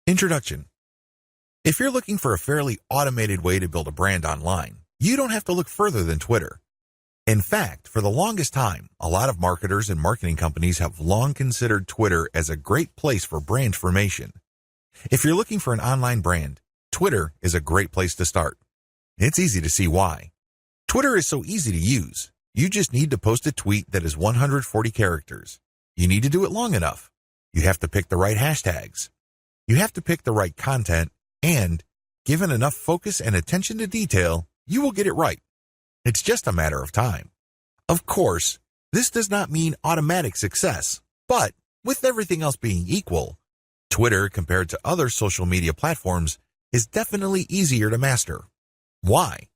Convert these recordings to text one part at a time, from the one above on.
Introduction. If you're looking for a fairly automated way to build a brand online, you don't have to look further than Twitter. In fact, for the longest time, a lot of marketers and marketing companies have long considered Twitter as a great place for brand formation. If you're looking for an online brand, Twitter is a great place to start. It's easy to see why. Twitter is so easy to use. You just need to post a tweet that is 140 characters. You need to do it long enough. You have to pick the right hashtags. You have to pick the right content, and given enough focus and attention to detail, you will get it right. It's just a matter of time. Of course, this does not mean automatic success, but with everything else being equal, Twitter compared to other social media platforms is definitely easier to master. Why?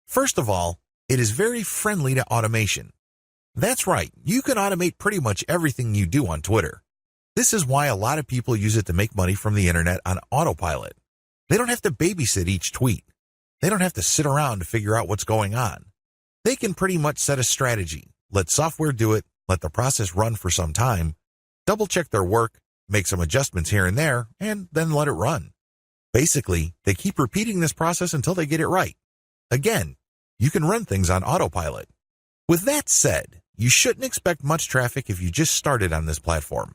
First of all, it is very friendly to automation. That's right, you can automate pretty much everything you do on Twitter. This is why a lot of people use it to make money from the internet on autopilot. They don't have to babysit each tweet. They don't have to sit around to figure out what's going on. They can pretty much set a strategy, let software do it, let the process run for some time, double-check their work, make some adjustments here and there, and then let it run. Basically, they keep repeating this process until they get it right. Again, you can run things on autopilot. With that said, you shouldn't expect much traffic if you just started on this platform.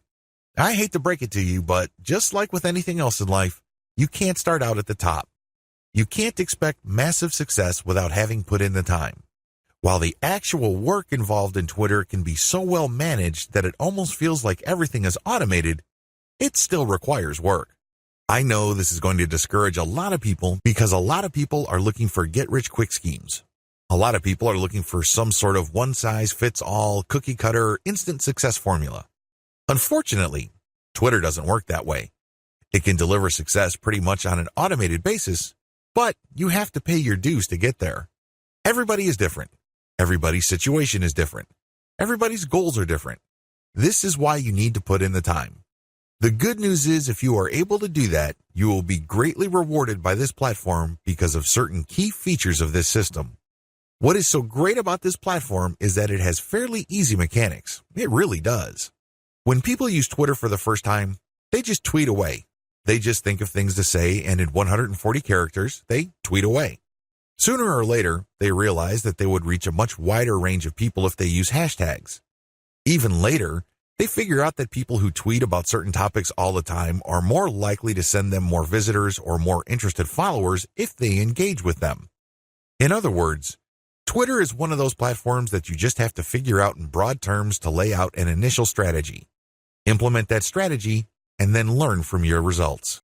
I hate to break it to you, but just like with anything else in life, you can't start out at the top. You can't expect massive success without having put in the time. While the actual work involved in Twitter can be so well managed that it almost feels like everything is automated, it still requires work. I know this is going to discourage a lot of people because a lot of people are looking for get-rich-quick schemes. A lot of people are looking for some sort of one-size-fits-all, cookie-cutter, instant success formula. Unfortunately, Twitter doesn't work that way. It can deliver success pretty much on an automated basis, but you have to pay your dues to get there. Everybody is different. Everybody's situation is different. Everybody's goals are different. This is why you need to put in the time. The good news is if you are able to do that, you will be greatly rewarded by this platform because of certain key features of this system. What is so great about this platform is that it has fairly easy mechanics. It really does. When people use Twitter for the first time, they just tweet away. They just think of things to say, and in 140 characters, they tweet away. Sooner or later, they realize that they would reach a much wider range of people if they use hashtags. Even later, they figure out that people who tweet about certain topics all the time are more likely to send them more visitors or more interested followers if they engage with them. In other words, Twitter is one of those platforms that you just have to figure out in broad terms to lay out an initial strategy. Implement that strategy, and then learn from your results.